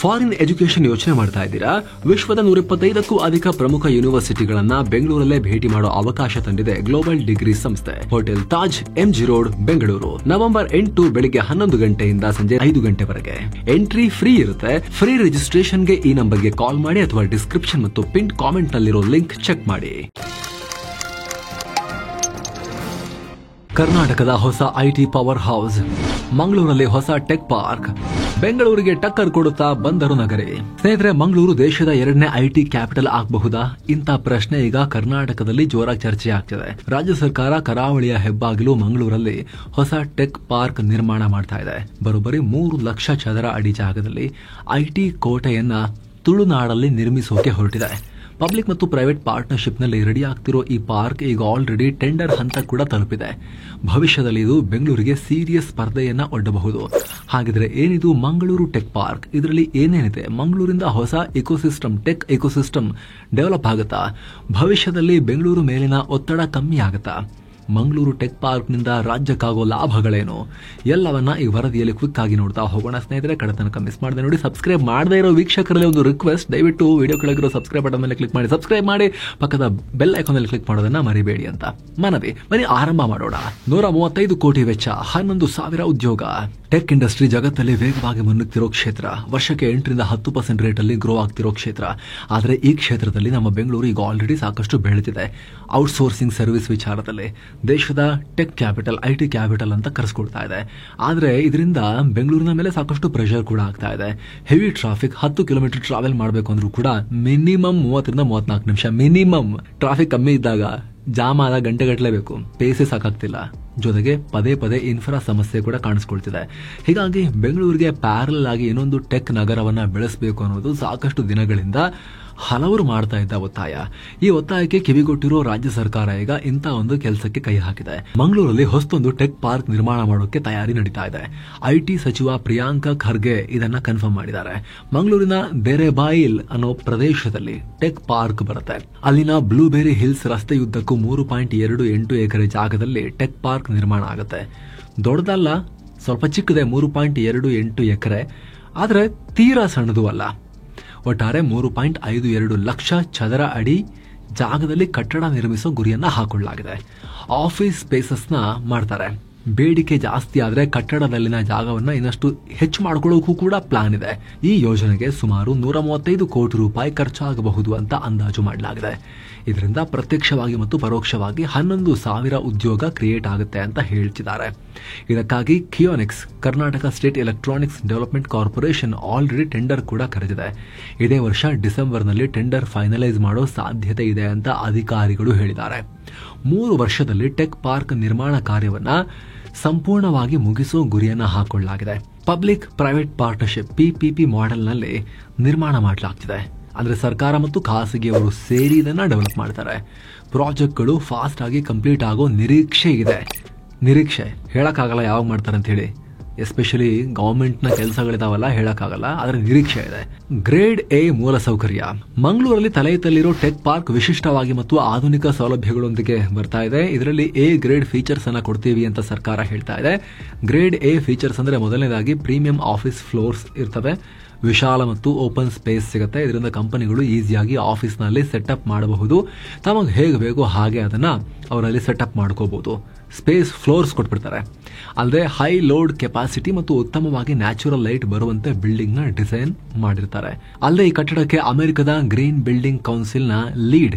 Foreign education ಯೋಚನೆ ಮಾಡ್ತಾ ಇದ್ದೀರಾ? ವಿಶ್ವದ 125ಕ್ಕೂ ಅಧಿಕ ಪ್ರಮುಖ ಯೂನಿವರ್ಸಿಟಿಗಳನ್ನ ಬೆಂಗಳೂರಲ್ಲೇ ಭೇಟಿ ಮಾಡೋ ಅವಕಾಶ ತಂದಿದೆ ಗ್ಲೋಬಲ್ ಡಿಗ್ರಿ ಸಂಸ್ಥೆ. Hotel Taj, MG road, Bengaluru. November 8 ಬೆಳಿಗ್ಗೆ 11 ಗಂಟೆಯಿಂದ ಸಂಜೆ 5 ಗಂಟೆವರೆಗೆ. ಎಂಟ್ರಿ ಫ್ರೀ ಇರುತ್ತೆ. ಫ್ರೀ ರಿಜಿಸ್ಟ್ರೇಷನ್ಗೆ ಈ ನಂಬರ್ಗೆ ಕಾಲ್ ಮಾಡಿ ಅಥವಾ ಡಿಸ್ಕ್ರಿಪ್ಷನ್ ಮತ್ತು ಪಿನ್ ಕಾಮೆಂಟ್ ನಲ್ಲಿರೋ ಲಿಂಕ್ ಚೆಕ್ ಮಾಡಿ. ಕರ್ನಾಟಕದ ಹೊಸ IT ಪವರ್ ಹೌಸ್ ಮಂಗಳೂರಲ್ಲಿ ಹೊಸ ಟೆಕ್ ಪಾರ್ಕ್. ಬೆಂಗಳೂರಿಗೆ ಟಕ್ಕರ್ ಕೊಡುತ್ತಾ ಬಂದರು ನಗರಿ. ಸ್ನೇಹಿತರೆ, ಮಂಗಳೂರು ದೇಶದ 2ನೇ IT ಕ್ಯಾಪಿಟಲ್ ಆಗಬಹುದಾ? ಇಂಥ ಪ್ರಶ್ನೆ ಈಗ ಕರ್ನಾಟಕದಲ್ಲಿ ಜೋರಾಗಿ ಚರ್ಚೆ ಆಗ್ತಿದೆ. ರಾಜ್ಯ ಸರ್ಕಾರ ಕರಾವಳಿಯ ಹೆಬ್ಬಾಗಿಲು ಮಂಗಳೂರಲ್ಲಿ ಹೊಸ ಟೆಕ್ ಪಾರ್ಕ್ ನಿರ್ಮಾಣ ಮಾಡ್ತಾ ಇದೆ. ಬರೋಬ್ಬರಿ 3 ಲಕ್ಷ ಚದರ ಅಡಿ ಜಾಗದಲ್ಲಿ IT ಕೋಟೆಯನ್ನ ತುಳುನಾಡಲ್ಲಿ ನಿರ್ಮಿಸೋಕೆ ಹೊರಟಿದೆ. ಪಬ್ಲಿಕ್ ಮತ್ತು ಪ್ರೈವೇಟ್ ಪಾರ್ಟ್ನರ್ಶಿಪ್ ನಲ್ಲಿ ರೆಡಿ ಆಗ್ತಿರೋ ಈ ಪಾರ್ಕ್ ಈಗ ಆಲ್ರೆಡಿ ಟೆಂಡರ್ ಹಂತ ಕೂಡ ತಲುಪಿದೆ. ಭವಿಷ್ಯದಲ್ಲಿ ಇದು ಬೆಂಗಳೂರಿಗೆ ಸೀರಿಯಸ್ ಸ್ಪರ್ಧೆಯನ್ನ ಒಡ್ಡಬಹುದು. ಹಾಗಿದ್ರೆ ಏನಿದು ಮಂಗಳೂರು ಟೆಕ್ ಪಾರ್ಕ್? ಇದರಲ್ಲಿ ಏನೇನಿದೆ? ಮಂಗಳೂರಿಂದ ಹೊಸ ಇಕೋಸಿಸ್ಟಮ್, ಟೆಕ್ ಇಕೋಸಿಸ್ಟಮ್ ಡೆವಲಪ್ ಆಗುತ್ತಾ? ಭವಿಷ್ಯದಲ್ಲಿ ಬೆಂಗಳೂರು ಮೇಲಿನ ಒತ್ತಡ ಕಮ್ಮಿ ಆಗುತ್ತಾ? ಮಂಗಳೂರು ಟೆಕ್ ಪಾರ್ಕ್ ನಿಂದ ರಾಜ್ಯಕ್ಕಾಗೋ ಲಾಭಗಳೇನು? ಎಲ್ಲವನ್ನ ಈ ವರದಿಯಲ್ಲಿ ಕ್ವಿಕ್ ಆಗಿ ನೋಡ್ತಾ ಹೋಗೋಣ. ಸ್ನೇಹಿತರೆ, ಕಡೆ ತನಕ ಮಿಸ್ ಮಾಡದೆ ನೋಡಿ. ಸಬ್ಸ್ಕ್ರೈಬ್ ಮಾಡದೇ ಇರೋ ವೀಕ್ಷಕರಲ್ಲಿ ಒಂದು ರಿಕ್ವೆಸ್ಟ್, ದಯವಿಟ್ಟು ವಿಡಿಯೋ ಕೆಳಗಿರೋ ಸಬ್ಸ್ಕ್ರೈಬ್ ಬಟನ್ ಮೇಲೆ ಕ್ಲಿಕ್ ಮಾಡಿ, ಸಬ್ಸ್ಕ್ರೈಬ್ ಮಾಡಿ, ಪಕ್ಕದ ಬೆಲ್ ಐಕಾನ್ ಅಲ್ಲಿ ಕ್ಲಿಕ್ ಮಾಡೋದನ್ನ ಮರಿಬೇಡಿ ಅಂತ ಮನವಿ. ಬನ್ನಿ ಆರಂಭ ಮಾಡೋಣ. 135 ಕೋಟಿ ವೆಚ್ಚ, 11,000 ಉದ್ಯೋಗ. ಟೆಕ್ ಇಂಡಸ್ಟ್ರಿ ಜಗತ್ತಲ್ಲಿ ವೇಗವಾಗಿ ಮುನ್ನುಗ್ತಿರೋ ಕ್ಷೇತ್ರ. ವರ್ಷಕ್ಕೆ 8ರಿಂದ 10% ರೇಟಲ್ಲಿ ಗ್ರೋ ಆಗ್ತಿರೋ ಕ್ಷೇತ್ರ. ಆದರೆ ಈ ಕ್ಷೇತ್ರದಲ್ಲಿ ನಮ್ಮ ಬೆಂಗಳೂರು ಈಗ ಆಲ್ರೆಡಿ ಸಾಕಷ್ಟು ಬೆಳೆದಿದೆ. ಔಟ್ಸೋರ್ಸಿಂಗ್ ಸರ್ವಿಸ್ ವಿಚಾರದಲ್ಲಿ ದೇಶದ ಟೆಕ್ ಕ್ಯಾಪಿಟಲ್, IT ಕ್ಯಾಪಿಟಲ್ ಅಂತ ಕರೆಸ್ಕೊಳ್ತಾ ಇದೆ. ಆದರೆ ಇದರಿಂದ ಬೆಂಗಳೂರಿನ ಮೇಲೆ ಸಾಕಷ್ಟು ಪ್ರೆಷರ್ ಕೂಡ ಆಗ್ತಾ ಇದೆ. ಹೆವಿ ಟ್ರಾಫಿಕ್, 10 ಕಿಲೋಮೀಟರ್ ಟ್ರಾವೆಲ್ ಮಾಡಬೇಕು ಅಂದ್ರೂ ಕೂಡ ಮಿನಿಮಮ್ 30ರಿಂದ 34 ನಿಮಿಷ. ಮಿನಿಮಮ್ ಟ್ರಾಫಿಕ್ ಕಮ್ಮಿ ಇದ್ದಾಗ ಜಾಮ್ ಆದ ಗಂಟೆಗಟ್ಟಲೆ ಬೇಕು, ಪೇಸೇ ಸಾಕಾಗ್ತಿಲ್ಲ. ಜೊತೆಗೆ ಪದೇ ಪದೇ ಇನ್ಫ್ರಾ ಸಮಸ್ಯೆ ಕೂಡ ಕಾಣಿಸ್ಕೊಳ್ತಿದೆ. ಹೀಗಾಗಿ ಬೆಂಗಳೂರಿಗೆ ಪ್ಯಾರಲ್ ಆಗಿ ಇನ್ನೊಂದು ಟೆಕ್ ನಗರವನ್ನ ಬೆಳೆಸಬೇಕು ಅನ್ನೋದು ಸಾಕಷ್ಟು ದಿನಗಳಿಂದ ಹಲವರು ಮಾಡ್ತಾ ಇದ್ದ ಒತ್ತಾಯ. ಈ ಒತ್ತಾಯಕ್ಕೆ ಕಿವಿಗೊಟ್ಟಿರೋ ರಾಜ್ಯ ಸರ್ಕಾರ ಈಗ ಇಂಥ ಒಂದು ಕೆಲಸಕ್ಕೆ ಕೈ ಹಾಕಿದೆ. ಮಂಗಳೂರಲ್ಲಿ ಹೊಸದೊಂದು ಟೆಕ್ ಪಾರ್ಕ್ ನಿರ್ಮಾಣ ಮಾಡೋಕೆ ತಯಾರಿ ನಡೀತಾ ಇದೆ. IT ಸಚಿವ ಪ್ರಿಯಾಂಕ ಖರ್ಗೆ ಇದನ್ನ ಕನ್ಫರ್ಮ್ ಮಾಡಿದ್ದಾರೆ. ಮಂಗಳೂರಿನ ದೇರೆಬಾಯಿಲ್ ಅನ್ನೋ ಪ್ರದೇಶದಲ್ಲಿ ಟೆಕ್ ಪಾರ್ಕ್ ಬರುತ್ತೆ. ಅಲ್ಲಿನ ಬ್ಲೂಬೆರಿ ಹಿಲ್ಸ್ ರಸ್ತೆಯುದ್ದಕ್ಕೂ 3.28 ಎಕರೆ ಜಾಗದಲ್ಲಿ ಟೆಕ್ ಪಾರ್ಕ್ ನಿರ್ಮಾಣ ಆಗುತ್ತೆ. ದೊಡ್ಡದಲ್ಲ, ಸ್ವಲ್ಪ ಚಿಕ್ಕದೆ, 3.28 ಎಕರೆ. ಆದ್ರೆ ತೀರಾ ಸಣ್ಣದು ಅಲ್ಲ. ಒಟ್ಟಾರೆ 3.52 ಲಕ್ಷ ಚದರ ಅಡಿ ಜಾಗದಲ್ಲಿ ಕಟ್ಟಡ ನಿರ್ಮಿಸೋ ಗುರಿಯನ್ನ ಹಾಕೊಳ್ಳಲಾಗಿದೆ. ಆಫೀಸ್ ಸ್ಪೇಸಸ್ನ ಮಾಡ್ತಾರೆ. ಬೇಡಿಕೆ ಜಾಸ್ತಿ ಆದ್ರೆ ಕಟ್ಟಡದಲ್ಲಿನ ಜಾಗವನ್ನ ಇನ್ನಷ್ಟು ಹೆಚ್ಚು ಮಾಡ್ಕೊಳ್ಳೋಕ್ಕೂ ಕೂಡ ಪ್ಲಾನ್ ಇದೆ. ಈ ಯೋಜನೆಗೆ ಸುಮಾರು 135 ಕೋಟಿ ರೂಪಾಯಿ ಖರ್ಚಾಗಬಹುದು ಅಂತ ಅಂದಾಜು ಮಾಡಲಾಗಿದೆ. ಇದರಿಂದ ಪ್ರತ್ಯಕ್ಷವಾಗಿ ಮತ್ತು ಪರೋಕ್ಷವಾಗಿ 11,000 ಉದ್ಯೋಗ ಕ್ರಿಯೇಟ್ ಆಗುತ್ತೆ ಅಂತ ಹೇಳ್ತಿದ್ದಾರೆ. ಇದಕ್ಕಾಗಿ Keonics, Karnataka state electronics development corporation already tender ಕೂಡ ಕರೆದಿದೆ. ಇದೇ ವರ್ಷ ಡಿಸೆಂಬರ್ನಲ್ಲಿ ಟೆಂಡರ್ ಫೈನಲೈಸ್ ಮಾಡೋ ಸಾಧ್ಯತೆ ಇದೆ ಅಂತ ಅಧಿಕಾರಿಗಳು ಹೇಳಿದ್ದಾರೆ. 3 ವರ್ಷದಲ್ಲಿ ಟೆಕ್ ಪಾರ್ಕ್ ನಿರ್ಮಾಣ ಕಾರ್ಯವನ್ನ ಸಂಪೂರ್ಣವಾಗಿ ಮುಗಿಸೋ ಗುರಿಯನ್ನ ಹಾಕೊಳ್ಳಲಾಗಿದೆ. ಪಬ್ಲಿಕ್ ಪ್ರೈವೇಟ್ ಪಾರ್ಟ್ನರ್ಶಿಪ್ PPP ಮಾಡೆಲ್ನಲ್ಲಿ ನಿರ್ಮಾಣ ಮಾಡಲಾಗ್ತಿದೆ. ಅಂದ್ರೆ ಸರ್ಕಾರ ಮತ್ತು ಖಾಸಗಿಯವರು ಸೇರಿ ಇದನ್ನ ಡೆವಲಪ್ ಮಾಡ್ತಾರೆ. ಪ್ರಾಜೆಕ್ಟ್ಗಳು ಫಾಸ್ಟ್ ಆಗಿ ಕಂಪ್ಲೀಟ್ ಆಗೋ ನಿರೀಕ್ಷೆ ಇದೆ. ನಿರೀಕ್ಷೆ ಹೇಳಕ್ಕಾಗಲ್ಲ ಯಾವಾಗ ಮಾಡ್ತಾರೆ ಅಂತ ಹೇಳಿ. ಎಸ್ಪೆಷಲಿ ಗವರ್ಮೆಂಟ್ ನ ಕೆಲಸಗಳಿದಾವಲ್ಲ, ಹೇಳಕ್ಕಾಗಲ್ಲ. ಆದ್ರೆ ನಿರೀಕ್ಷೆ ಇದೆ. ಗ್ರೇಡ್ A ಮೂಲಸೌಕರ್ಯ. ಮಂಗಳೂರಲ್ಲಿ ತಲೆ ಎತ್ತಲಿರೋ ಟೆಕ್ ಪಾರ್ಕ್ ವಿಶಿಷ್ಟವಾಗಿ ಮತ್ತು ಆಧುನಿಕ ಸೌಲಭ್ಯಗಳೊಂದಿಗೆ ಬರ್ತಾ ಇದೆ. ಇದರಲ್ಲಿ A ಗ್ರೇಡ್ ಫೀಚರ್ಸ್ ಅನ್ನ ಕೊಡ್ತೀವಿ ಅಂತ ಸರ್ಕಾರ ಹೇಳ್ತಾ ಇದೆ. ಗ್ರೇಡ್ A ಫೀಚರ್ಸ್ ಅಂದ್ರೆ ಮೊದಲನೇದಾಗಿ ಪ್ರೀಮಿಯಂ ಆಫೀಸ್ ಫ್ಲೋರ್ಸ್ ಇರ್ತವೆ. ವಿಶಾಲ ಮತ್ತು ಓಪನ್ ಸ್ಪೇಸ್ ಸಿಗುತ್ತೆ. ಇದರಿಂದ ಕಂಪನಿಗಳು ಈಸಿಯಾಗಿ ಆಫೀಸ್ ನಲ್ಲಿ ಸೆಟಪ್ ಮಾಡಬಹುದು. ತಮಗೆ ಹೇಗೆ ಬೇಕೋ ಹಾಗೆ ಅದನ್ನ ಅವರಲ್ಲಿ ಸೆಟಪ್ ಮಾಡ್ಕೋಬಹುದು. ಸ್ಪೇಸ್ ಫ್ಲೋರ್ಸ್ ಕೊಟ್ಬಿಡ್ತಾರೆ. ಅಲ್ಲದೆ ಹೈ ಲೋಡ್ ಕೆಪಾಸಿಟಿ ಮತ್ತು ಉತ್ತಮವಾಗಿ ನ್ಯಾಚುರಲ್ ಲೈಟ್ ಬರುವಂತೆ ಬಿಲ್ಡಿಂಗ್ ನ ಡಿಸೈನ್ ಮಾಡಿರ್ತಾರೆ. ಅಲ್ಲದೆ ಈ ಕಟ್ಟಡಕ್ಕೆ ಅಮೆರಿಕದ ಗ್ರೀನ್ ಬಿಲ್ಡಿಂಗ್ ಕೌನ್ಸಿಲ್ ನ lead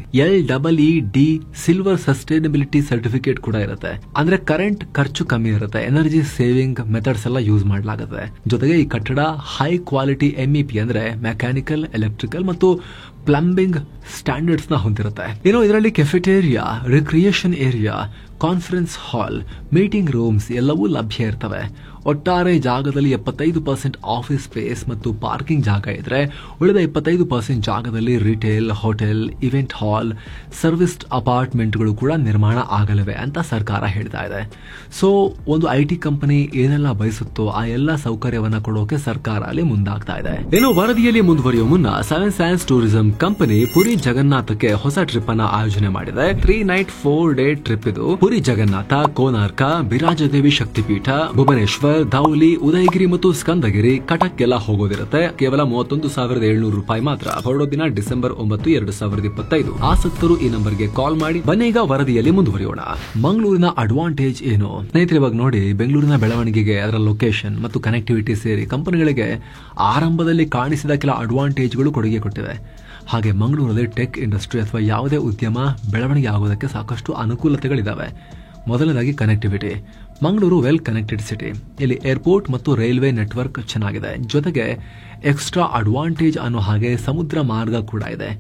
LEED silver sustainability certificate ಕೂಡ ಇರುತ್ತೆ. ಅಂದ್ರೆ ಕರೆಂಟ್ ಖರ್ಚು ಕಮ್ಮಿ ಇರುತ್ತೆ. ಎನರ್ಜಿ ಸೇವಿಂಗ್ ಮೆಥಡ್ಸ್ ಎಲ್ಲ ಯೂಸ್ ಮಾಡಲಾಗುತ್ತೆ. ಜೊತೆಗೆ ಈ ಕಟ್ಟಡ ಹೈ ಕ್ವಾಲಿಟಿ MEP ಅಂದ್ರೆ ಮೆಕ್ಯಾನಿಕಲ್, ಎಲೆಕ್ಟ್ರಿಕಲ್ ಮತ್ತು ಪ್ಲಂಬಿಂಗ್ ಸ್ಟ್ಯಾಂಡರ್ಡ್ಸ್ ನ ಹೊಂದಿರುತ್ತೆ. ಇನ್ನು ಇದರಲ್ಲಿ cafeteria, recreation area, conference hall, meeting rooms ಎಲ್ಲವೂ ಲಭ್ಯ ಇರ್ತವೆ. ಒಟ್ಟಾರೆ ಜಾಗದಲ್ಲಿ 75% ಆಫೀಸ್ ಸ್ಪೇಸ್ ಮತ್ತು ಪಾರ್ಕಿಂಗ್ ಜಾಗ ಇದ್ರೆ ಉಳಿದ 25% ಜಾಗದಲ್ಲಿ ರಿಟೇಲ್, ಹೋಟೆಲ್, ಇವೆಂಟ್ ಹಾಲ್, ಸರ್ವಿಸ್ಡ್ ಅಪಾರ್ಟ್ಮೆಂಟ್ಗಳು ಕೂಡ ನಿರ್ಮಾಣ ಆಗಲಿವೆ ಅಂತ ಸರ್ಕಾರ ಹೇಳ್ತಾ ಇದೆ. ಸೊ ಒಂದು IT ಕಂಪನಿ ಏನೆಲ್ಲ ಬಯಸುತ್ತೋ ಆ ಎಲ್ಲ ಸೌಕರ್ಯವನ್ನ ಕೊಡೋಕೆ ಸರ್ಕಾರ ಅಲ್ಲಿ ಮುಂದಾಗ್ತಾ ಇದೆ. ಇನ್ನು ವರದಿಯಲ್ಲಿ ಮುಂದುವರಿಯುವ ಮುನ್ನ 7 ಸೈನ್ಸ್ ಟೂರಿಸಂ ಕಂಪನಿ ಪುರಿ ಜಗನ್ನಾಥಕ್ಕೆ ಹೊಸ ಟ್ರಿಪ್ ಅನ್ನ ಆಯೋಜನೆ ಮಾಡಿದೆ. 3 ನೈಟ್ 4 ಡೇ ಟ್ರಿಪ್ ಇದು. ಪುರಿ ಜಗನ್ನಾಥ, ಕೋನಾರ್ಕ, ಬಿರಾಜದೇವಿ ಶಕ್ತಿಪೀಠ, ಭುವನೇಶ್ವರ್, ಮುಜಾಫರ್, ಧೌಲಿ, ಉದಯಗಿರಿ ಮತ್ತು ಸ್ಕಂದಗಿರಿ, ಕಟಕ್ ಎಲ್ಲ ಹೋಗೋದಿರುತ್ತೆ. ಕೇವಲ 31,700 ರೂಪಾಯಿ ಮಾತ್ರ. ಹೊರಡೋ ದಿನ ಡಿಸೆಂಬರ್ 9, 2025. ಆಸಕ್ತರು ಈ ನಂಬರ್ಗೆ ಕಾಲ್ ಮಾಡಿ. ಬನ್ನಿ ಈಗ ವರದಿಯಲ್ಲಿ ಮುಂದುವರಿಯೋಣ. ಮಂಗಳೂರಿನ ಅಡ್ವಾಂಟೇಜ್ ಏನು ಸ್ನೇಹಿತರೆ? ಇವಾಗ ನೋಡಿ, ಬೆಂಗಳೂರಿನ ಬೆಳವಣಿಗೆಗೆ ಅದರ ಲೊಕೇಶನ್ ಮತ್ತು ಕನೆಕ್ಟಿವಿಟಿ ಸೇರಿ ಕಂಪನಿಗಳಿಗೆ ಆರಂಭದಲ್ಲಿ ಕಾಣಿಸಿದ ಕೆಲ ಅಡ್ವಾಂಟೇಜ್ಗಳು ಕೊಡುಗೆ ಕೊಟ್ಟಿವೆ. ಹಾಗೆ ಮಂಗಳೂರಲ್ಲಿ ಟೆಕ್ ಇಂಡಸ್ಟ್ರಿ ಅಥವಾ ಯಾವುದೇ ಉದ್ಯಮ ಬೆಳವಣಿಗೆ ಆಗೋದಕ್ಕೆ ಸಾಕಷ್ಟು ಅನುಕೂಲತೆಗಳಿದಾವೆ. ಮೊದಲನೇದಾಗಿ connectivity. Mangaluru well connected city. ಇಲ್ಲಿ ಏರ್ಪೋರ್ಟ್ ಮತ್ತು ರೈಲ್ವೆ ನೆಟ್ವರ್ಕ್ ಚೆನ್ನಾಗಿದೆ. ಜೊತೆಗೆ ಎಕ್ಸ್ಟ್ರಾ ಅಡ್ವಾಂಟೇಜ್ ಅನ್ನೋ ಹಾಗೆ ಸಮುದ್ರ ಮಾರ್ಗ ಕೂಡ ಇದೆ.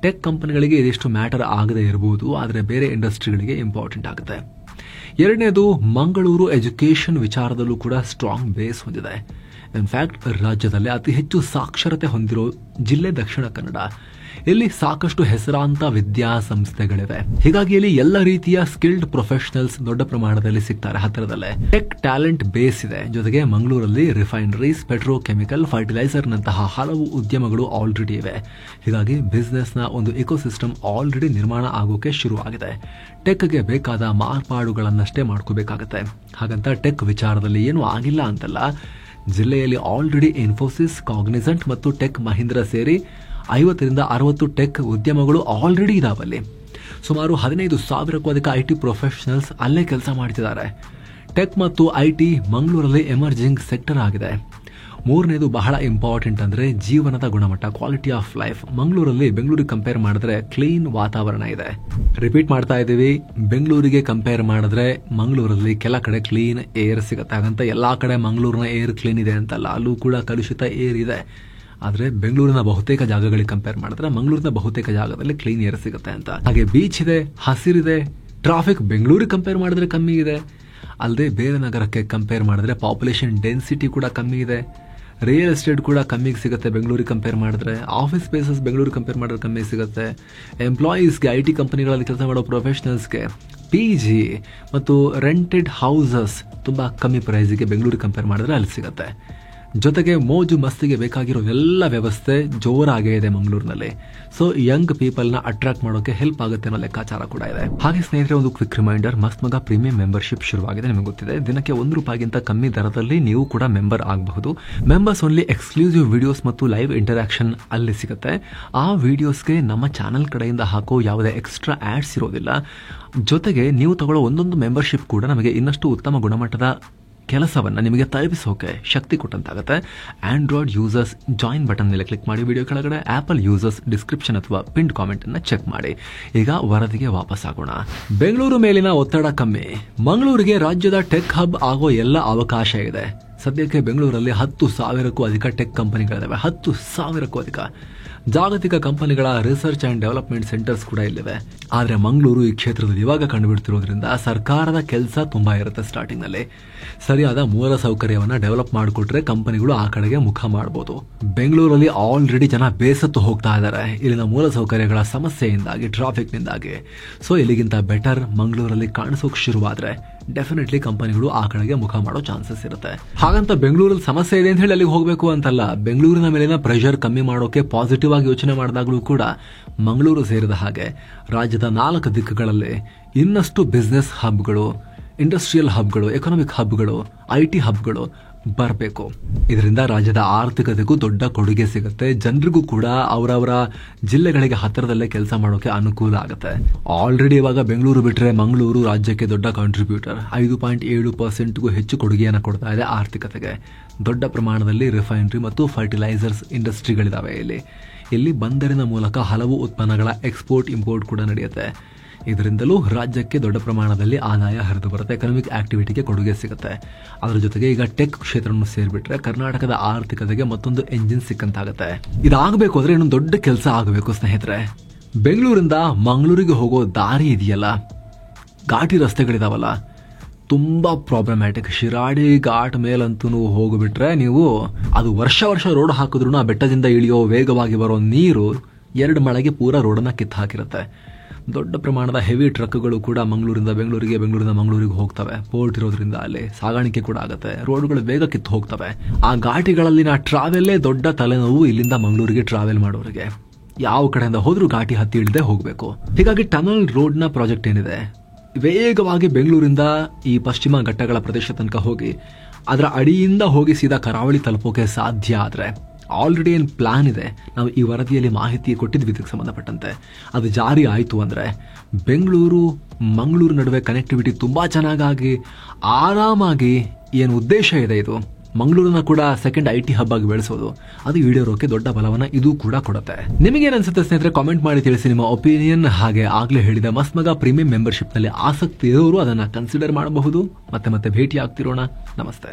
ಟೆಕ್ ಕಂಪನಿಗಳಿಗೆ ಇದಿಷ್ಟು ಮ್ಯಾಟರ್ ಆಗದೆ ಇರಬಹುದು, ಆದರೆ ಬೇರೆ ಇಂಡಸ್ಟ್ರಿಗಳಿಗೆ ಇಂಪಾರ್ಟೆಂಟ್ ಆಗುತ್ತೆ. ಎರಡನೇದು, ಮಂಗಳೂರು ಎಜುಕೇಷನ್ ವಿಚಾರದಲ್ಲೂ ಕೂಡ ಸ್ಟ್ರಾಂಗ್ ಬೇಸ್ ಹೊಂದಿದೆ. ಇನ್ಫ್ಯಾಕ್ಟ್ ರಾಜ್ಯದಲ್ಲಿ ಅತಿ ಹೆಚ್ಚು ಸಾಕ್ಷರತೆ ಹೊಂದಿರೋ ಜಿಲ್ಲೆ ದಕ್ಷಿಣ ಕನ್ನಡ. ಇಲ್ಲಿ ಸಾಕಷ್ಟು ಹೆಸರಾಂತ ವಿದ್ಯಾಸಂಸ್ಥೆಗಳಿವೆ. ಹೀಗಾಗಿ ಇಲ್ಲಿ ಎಲ್ಲ ರೀತಿಯ ಸ್ಕಿಲ್ಡ್ ಪ್ರೊಫೆಷನಲ್ಸ್ ದೊಡ್ಡ ಪ್ರಮಾಣದಲ್ಲಿ ಸಿಗ್ತಾರೆ ಹತ್ತಿರದಲ್ಲೇ. ಟೆಕ್ ಟ್ಯಾಲೆಂಟ್ ಬೇಸ್ ಇದೆ. ಜೊತೆಗೆ ಮಂಗಳೂರಲ್ಲಿ ರಿಫೈನರೀಸ್, ಪೆಟ್ರೋಕೆಮಿಕಲ್, ಫರ್ಟಿಲೈಸರ್ ನಂತಹ ಹಲವು ಉದ್ಯಮಗಳು ಆಲ್ರೆಡಿ ಇವೆ. ಹೀಗಾಗಿ ಬಿಸ್ನೆಸ್ ನ ಒಂದು ಇಕೋಸಿಸ್ಟಮ್ ಆಲ್ರೆಡಿ ನಿರ್ಮಾಣ ಆಗೋಕೆ ಶುರುವಾಗಿದೆ. ಟೆಕ್ಗೆ ಬೇಕಾದ ಮಾರ್ಪಾಡುಗಳನ್ನಷ್ಟೇ ಮಾಡ್ಕೋಬೇಕಾಗತ್ತೆ. ಹಾಗಂತ ಟೆಕ್ ವಿಚಾರದಲ್ಲಿ ಏನೂ ಆಗಿಲ್ಲ ಅಂತಲ್ಲ. ಜಿಲ್ಲೆಯಲ್ಲಿ ಆಲ್ರೆಡಿ ಇನ್ಫೋಸಿಸ್, ಕಾಗ್ನಿಸೆಂಟ್ ಮತ್ತು ಟೆಕ್ ಮಹೀಂದ್ರ ಸೇರಿ 50ರಿಂದ 60 ಟೆಕ್ ಉದ್ಯಮಗಳು ಆಲ್ರೆಡಿ ಇದಾವಲ್ಲಿ. ಸುಮಾರು 15,000ಕ್ಕೂ ಅಧಿಕ ಐಟಿ ಪ್ರೊಫೆಷನಲ್ಸ್ ಅಲ್ಲೇ ಕೆಲಸ ಮಾಡ್ತಿದ್ದಾರೆ. ಟೆಕ್ ಮತ್ತು ಐಟಿ ಮಂಗಳೂರಲ್ಲಿ ಎಮರ್ಜಿಂಗ್ ಸೆಕ್ಟರ್ ಆಗಿದೆ. ಮೂರನೇದು ಬಹಳ ಇಂಪಾರ್ಟೆಂಟ್ ಅಂದ್ರೆ ಜೀವನದ ಗುಣಮಟ್ಟ, ಕ್ವಾಲಿಟಿ ಆಫ್ ಲೈಫ್. ಮಂಗಳೂರಲ್ಲಿ ಬೆಂಗಳೂರಿಗೆ ಕಂಪೇರ್ ಮಾಡಿದ್ರೆ ಕ್ಲೀನ್ ವಾತಾವರಣ ಇದೆ. ರಿಪೀಟ್ ಮಾಡ್ತಾ ಇದ್ದೀವಿ, ಬೆಂಗಳೂರಿಗೆ ಕಂಪೇರ್ ಮಾಡಿದ್ರೆ ಮಂಗಳೂರಲ್ಲಿ ಕೆಲ ಕಡೆ ಕ್ಲೀನ್ ಏರ್ ಸಿಗುತ್ತೆ. ಹಾಗಂತ ಎಲ್ಲಾ ಕಡೆ ಮಂಗಳೂರಿನ ಏರ್ ಕ್ಲೀನ್ ಇದೆ ಅಂತಲ್ಲ, ಅಲ್ಲೂ ಕೂಡ ಕಲುಷಿತ ಏರ್ ಇದೆ. ಆದ್ರೆ ಬೆಂಗಳೂರಿನ ಬಹುತೇಕ ಜಾಗಗಳಿಗೆ ಕಂಪೇರ್ ಮಾಡಿದ್ರೆ ಮಂಗಳೂರಿನ ಬಹುತೇಕ ಜಾಗದಲ್ಲಿ ಕ್ಲೀನ್ ಏರ್ ಸಿಗುತ್ತೆ ಅಂತ. ಹಾಗೆ ಬೀಚ್ ಇದೆ, ಹಸಿರಿದೆ. ಟ್ರಾಫಿಕ್ ಬೆಂಗಳೂರಿಗೆ ಕಂಪೇರ್ ಮಾಡಿದ್ರೆ ಕಮ್ಮಿ ಇದೆ. ಅಲ್ಲದೆ ಬೇರೆ ನಗರಕ್ಕೆ ಕಂಪೇರ್ ಮಾಡಿದ್ರೆ ಪಾಪ್ಯುಲೇಷನ್ ಡೆನ್ಸಿಟಿ ಕೂಡ ಕಮ್ಮಿ ಇದೆ. ರಿಯಲ್ ಎಸ್ಟೇಟ್ ಕೂಡ ಕಮ್ಮಿಗೆ ಸಿಗುತ್ತೆ ಬೆಂಗಳೂರಿಗೆ ಕಂಪೇರ್ ಮಾಡಿದ್ರೆ. ಆಫೀಸ್ ಸ್ಪೇಸಸ್ ಬೆಂಗಳೂರಿಗೆ ಕಂಪೇರ್ ಮಾಡಿದ್ರೆ ಕಮ್ಮಿ ಸಿಗುತ್ತೆ. ಎಂಪ್ಲಾಯೀಸ್ಗೆ, ಐಟಿ ಕಂಪನಿಗಳಲ್ಲಿ ಕೆಲಸ ಮಾಡೋ ಪ್ರೊಫೆಷನಲ್ಸ್ಗೆ PG ಮತ್ತು ರೆಂಟೆಡ್ ಹೌಸಸ್ ತುಂಬಾ ಕಮ್ಮಿ ಪ್ರೈಸ್ಗೆ ಬೆಂಗಳೂರಿಗೆ ಕಂಪೇರ್ ಮಾಡಿದ್ರೆ ಅಲ್ಲಿ ಸಿಗುತ್ತೆ. ಜೊತೆಗೆ ಮೋಜು ಮಸ್ತಿಗೆ ಬೇಕಾಗಿರೋ ಎಲ್ಲ ವ್ಯವಸ್ಥೆ ಜೋರಾಗೇ ಇದೆ ಮಂಗಳೂರಿನಲ್ಲಿ. ಸೊ ಯಂಗ್ ಪೀಪಲ್ನ ಅಟ್ರಾಕ್ಟ್ ಮಾಡೋಕೆ ಹೆಲ್ಪ್ ಆಗುತ್ತೆ ಅನ್ನೋ ಲೆಕ್ಕಾಚಾರ ಕೂಡ ಇದೆ. ಹಾಗೆ ಸ್ನೇಹಿತರೆ, ಒಂದು ಕ್ವಿಕ್ ರಿಮೈಂಡರ್, ಮಸ್ತ್ ಮಗ ಪ್ರೀಮಿಯಂ ಮೆಂಬರ್ಶಿಪ್ ಶುರುವಾಗಿದೆ. ನಿಮಗೆ ಗೊತ್ತಿದೆ, ದಿನಕ್ಕೆ ₹1 ಕಮ್ಮಿ ದರದಲ್ಲಿ ನೀವು ಕೂಡ ಮೆಂಬರ್ ಆಗಬಹುದು. ಮೆಂಬರ್ಸ್ ಓನ್ಲಿ ಎಕ್ಸ್ಕ್ಲೂಸಿವ್ ವಿಡಿಯೋಸ್ ಮತ್ತು ಲೈವ್ ಇಂಟರಾಕ್ಷನ್ ಅಲ್ಲಿ ಸಿಗುತ್ತೆ. ಆ ವಿಡಿಯೋಸ್ಗೆ ನಮ್ಮ ಚಾನೆಲ್ ಕಡೆಯಿಂದ ಹಾಕೋ ಯಾವುದೇ ಎಕ್ಸ್ಟ್ರಾ ಆಡ್ಸ್ ಇರೋದಿಲ್ಲ. ಜೊತೆಗೆ ನೀವು ತಗೊಳ್ಳೋ ಒಂದೊಂದು ಮೆಂಬರ್ಶಿಪ್ ಕೂಡ ನಮಗೆ ಇನ್ನಷ್ಟು ಉತ್ತಮ ಗುಣಮಟ್ಟದ ಕೆಲಸವನ್ನ ನಿಮಗೆ ತಲುಪಿಸೋಕೆ ಶಕ್ತಿ ಕೊಟ್ಟಂತಾಗುತ್ತೆ. ಆಂಡ್ರಾಯ್ಡ್ ಯೂಸರ್ಸ್ ಜಾಯಿನ್ ಬಟನ್ ಮೇಲೆ ಕ್ಲಿಕ್ ಮಾಡಿ. ವಿಡಿಯೋ ಕೆಳಗಡೆ ಆಪಲ್ ಯೂಸರ್ಸ್ ಡಿಸ್ಕ್ರಿಪ್ಷನ್ ಅಥವಾ ಪಿನ್ಡ್ ಕಾಮೆಂಟ್ ಅನ್ನ ಚೆಕ್ ಮಾಡಿ. ಈಗ ವರದಿಗೆ ವಾಪಸ್ ಆಗೋಣ. ಬೆಂಗಳೂರು ಮೇಲಿನ ಒತ್ತಡ ಕಮ್ಮಿ. ಮಂಗಳೂರಿಗೆ ರಾಜ್ಯದ ಟೆಕ್ ಹಬ್ ಆಗೋ ಎಲ್ಲ ಅವಕಾಶ ಇದೆ. ಸದ್ಯಕ್ಕೆ ಬೆಂಗಳೂರಲ್ಲಿ 10,000ಕ್ಕೂ ಅಧಿಕ ಟೆಕ್ ಕಂಪನಿಗಳಿವೆ. 10,000ಕ್ಕೂ ಅಧಿಕ ಜಾಗತಿಕ ಕಂಪನಿಗಳ ರಿಸರ್ಚ್ ಅಂಡ್ ಡೆವಲಪ್ಮೆಂಟ್ ಸೆಂಟರ್ಸ್ ಕೂಡ ಇಲ್ಲಿವೆ. ಆದ್ರೆ ಮಂಗಳೂರು ಈ ಕ್ಷೇತ್ರದಲ್ಲಿ ಇವಾಗ ಕಂಡುಬಿಡ್ತಿರೋದ್ರಿಂದ ಸರ್ಕಾರದ ಕೆಲಸ ತುಂಬಾ ಇರುತ್ತೆ. ಸ್ಟಾರ್ಟಿಂಗ್ ನಲ್ಲಿ ಸರಿಯಾದ ಮೂಲ ಸೌಕರ್ಯವನ್ನ ಡೆವಲಪ್ ಮಾಡಿಕೊಟ್ರೆ ಕಂಪನಿಗಳು ಆ ಕಡೆಗೆ ಮುಖ ಮಾಡಬಹುದು. ಬೆಂಗಳೂರಲ್ಲಿ ಆಲ್ರೆಡಿ ಜನ ಬೇಸತ್ತು ಹೋಗ್ತಾ ಇದ್ದಾರೆ ಇಲ್ಲಿನ ಮೂಲ ಸೌಕರ್ಯಗಳ ಸಮಸ್ಯೆಯಿಂದಾಗಿ, ಟ್ರಾಫಿಕ್ ನಿಂದಾಗಿ. ಸೊ ಇಲ್ಲಿಗಿಂತ ಬೆಟರ್ ಮಂಗಳೂರಲ್ಲಿ ಕಾಣಿಸೋಕೆ ಶುರುವಾದ್ರೆ ಡೆಫಿನೆಟ್ಲಿ ಕಂಪನಿಗಳು ಆ ಕಡೆಗೆ ಮುಖ ಮಾಡೋ ಚಾನ್ಸಸ್ ಇರುತ್ತೆ. ಹಾಗಂತ ಬೆಂಗಳೂರಲ್ಲಿ ಸಮಸ್ಯೆ ಇದೆ ಅಂತ ಹೇಳಿ ಅಲ್ಲಿಗೆ ಹೋಗಬೇಕು ಅಂತಲ್ಲ. ಬೆಂಗಳೂರಿನ ಮೇಲಿನ ಪ್ರೆಷರ್ ಕಮ್ಮಿ ಮಾಡೋಕೆ ಪಾಸಿಟಿವ್ ಆಗಿ ಯೋಚನೆ ಮಾಡಿದಾಗಲೂ ಕೂಡ ಮಂಗಳೂರು ಸೇರಿದ ಹಾಗೆ ರಾಜ್ಯದ 4 ದಿಕ್ಕುಗಳಲ್ಲಿ ಇನ್ನಷ್ಟು ಬಿಸ್ನೆಸ್ ಹಬ್ಗಳು, ಇಂಡಸ್ಟ್ರಿಯಲ್ ಹಬ್ಗಳು, ಎಕನಾಮಿಕ್ ಹಬ್ಗಳು, IT ಹಬ್ಗಳು ಬರಬೇಕು. ಇದರಿಂದ ರಾಜ್ಯದ ಆರ್ಥಿಕತೆಗೂ ದೊಡ್ಡ ಕೊಡುಗೆ ಸಿಗುತ್ತೆ. ಜನರಿಗೂ ಕೂಡ ಅವರವರ ಜಿಲ್ಲೆಗಳಿಗೆ ಹತ್ತಿರದಲ್ಲೇ ಕೆಲಸ ಮಾಡೋಕೆ ಅನುಕೂಲ ಆಗುತ್ತೆ. ಆಲ್ರೆಡಿ ಇವಾಗ ಬೆಂಗಳೂರು ಬಿಟ್ರೆ ಮಂಗಳೂರು ರಾಜ್ಯಕ್ಕೆ ದೊಡ್ಡ ಕಾಂಟ್ರಿಬ್ಯೂಟರ್. 5.7%ಗೂ ಹೆಚ್ಚು ಕೊಡುಗೆಯನ್ನು ಕೊಡ್ತಾ ಇದೆ ಆರ್ಥಿಕತೆಗೆ. ದೊಡ್ಡ ಪ್ರಮಾಣದಲ್ಲಿ ರಿಫೈನರಿ ಮತ್ತು ಫರ್ಟಿಲೈಸರ್ಸ್ ಇಂಡಸ್ಟ್ರಿಗಳಿದಾವೆ. ಇಲ್ಲಿ ಬಂದರಿನ ಮೂಲಕ ಹಲವು ಉತ್ಪನ್ನಗಳ ಎಕ್ಸ್ಪೋರ್ಟ್ ಇಂಪೋರ್ಟ್ ಕೂಡ ನಡೆಯುತ್ತೆ. ಇದರಿಂದಲೂ ರಾಜ್ಯಕ್ಕೆ ದೊಡ್ಡ ಪ್ರಮಾಣದಲ್ಲಿ ಆದಾಯ ಹರಿದು ಬರುತ್ತೆ. ಎಕನಾಮಿಕ್ ಆಕ್ಟಿವಿಟಿಗೆ ಕೊಡುಗೆ ಸಿಗುತ್ತೆ. ಅದರ ಜೊತೆಗೆ ಈಗ ಟೆಕ್ ಕ್ಷೇತ್ರವನ್ನು ಸೇರಿಬಿಟ್ರೆ ಕರ್ನಾಟಕದ ಆರ್ಥಿಕತೆಗೆ ಮತ್ತೊಂದು ಎಂಜಿನ್ ಸಿಕ್ಕಂತಾಗುತ್ತೆ. ಇದಾಗಬೇಕು ಅಂದ್ರೆ ಇನ್ನೊಂದು ದೊಡ್ಡ ಕೆಲಸ ಆಗಬೇಕು ಸ್ನೇಹಿತರೆ. ಬೆಂಗಳೂರಿಂದ ಮಂಗಳೂರಿಗೆ ಹೋಗೋ ದಾರಿ ಇದೆಯಲ್ಲ, ಘಾಟಿ ರಸ್ತೆಗಳಿದಾವಲ್ಲ, ತುಂಬಾ ಪ್ರಾಬ್ಲಮ್ಯಾಟಿಕ್. ಶಿರಾಡಿ ಘಾಟ್ ಮೇಲಂತೂ ಹೋಗ್ಬಿಟ್ರೆ ನೀವು ಅದು ವರ್ಷ ರೋಡ್ ಹಾಕಿದ್ರು ಆ ಬೆಟ್ಟದಿಂದ ಇಳಿಯೋ ವೇಗವಾಗಿ ಬರೋ ನೀರು 2 ಮಳೆಗೆ ಪೂರಾ ರೋಡನ್ನ ಕಿತ್ತು ಹಾಕಿರುತ್ತೆ. ದೊಡ್ಡ ಪ್ರಮಾಣದ ಹೆವಿ ಟ್ರಕ್ಗಳು ಕೂಡ ಮಂಗಳೂರಿಂದ ಬೆಂಗಳೂರಿಗೆ, ಬೆಂಗಳೂರಿಂದ ಮಂಗಳೂರಿಗೆ ಹೋಗ್ತವೆ. ಪೋರ್ಟ್ ಇರೋದ್ರಿಂದ ಅಲ್ಲಿ ಸಾಗಾಣಿಕೆ ಕೂಡ ಆಗುತ್ತೆ. ರೋಡ್ಗಳು ಬೇಗ ಕಿತ್ತು ಹೋಗ್ತವೆ. ಆ ಘಾಟಿಗಳಲ್ಲಿನ ಟ್ರಾವೆಲ್ಲೇ ದೊಡ್ಡ ತಲೆನೋವು ಇಲ್ಲಿಂದ ಮಂಗಳೂರಿಗೆ ಟ್ರಾವೆಲ್ ಮಾಡೋರಿಗೆ. ಯಾವ ಕಡೆಯಿಂದ ಹೋದ್ರೂ ಘಾಟಿ ಹತ್ತಿ ಇಳಿದೇ ಹೋಗಬೇಕು. ಹೀಗಾಗಿ ಟನಲ್ ರೋಡ್ನ ಪ್ರಾಜೆಕ್ಟ್ ಏನಿದೆ, ವೇಗವಾಗಿ ಬೆಂಗಳೂರಿಂದ ಈ ಪಶ್ಚಿಮ ಘಟ್ಟಗಳ ಪ್ರದೇಶ ತನಕ ಹೋಗಿ ಅದರ ಅಡಿಯಿಂದ ಹೋಗಿ ಸೀದಾ ಕರಾವಳಿ ತಲುಪೋಕೆ ಸಾಧ್ಯ ಆದರೆ ಆಲ್ರೆಡಿ ಏನು ಪ್ಲಾನ್ ಇದೆ, ನಾವು ಈ ವರದಿಯಲ್ಲಿ ಮಾಹಿತಿ ಕೊಟ್ಟಿದ್ವಿ ಇದಕ್ಕೆ ಸಂಬಂಧಪಟ್ಟಂತೆ, ಅದು ಜಾರಿ ಆಯಿತು ಅಂದರೆ ಬೆಂಗಳೂರು ಮಂಗಳೂರು ನಡುವೆ ಕನೆಕ್ಟಿವಿಟಿ ತುಂಬ ಚೆನ್ನಾಗಿ ಆರಾಮಾಗಿ ಏನು ಉದ್ದೇಶ ಇದೆ ಇದು ಮಂಗಳೂರನ್ನ ಕೂಡ ಸೆಕೆಂಡ್ IT ಹಬ್ ಆಗಿ ಬೆಳೆಸೋದು, ಅದು ಈಡೇರೋಕೆ ದೊಡ್ಡ ಬಲವನ್ನ ಇದು ಕೂಡ ಕೊಡುತ್ತೆ. ನಿಮಗೇನು ಅನ್ಸುತ್ತೆ ಸ್ನೇಹಿತರೆ, ಕಾಮೆಂಟ್ ಮಾಡಿ ತಿಳಿಸಿ ನಿಮ್ಮ ಒಪಿನಿಯನ್. ಹಾಗೆ ಆಗ್ಲೇ ಹೇಳಿದ ಮಸ್ಮಗ ಪ್ರೀಮಿಯಂ ಮೆಂಬರ್ಶಿಪ್ ನಲ್ಲಿ ಆಸಕ್ತಿ ಇರೋರು ಅದನ್ನ ಕನ್ಸಿಡರ್ ಮಾಡಬಹುದು. ಮತ್ತೆ ಭೇಟಿ ಆಗ್ತಿರೋಣ. ನಮಸ್ತೆ.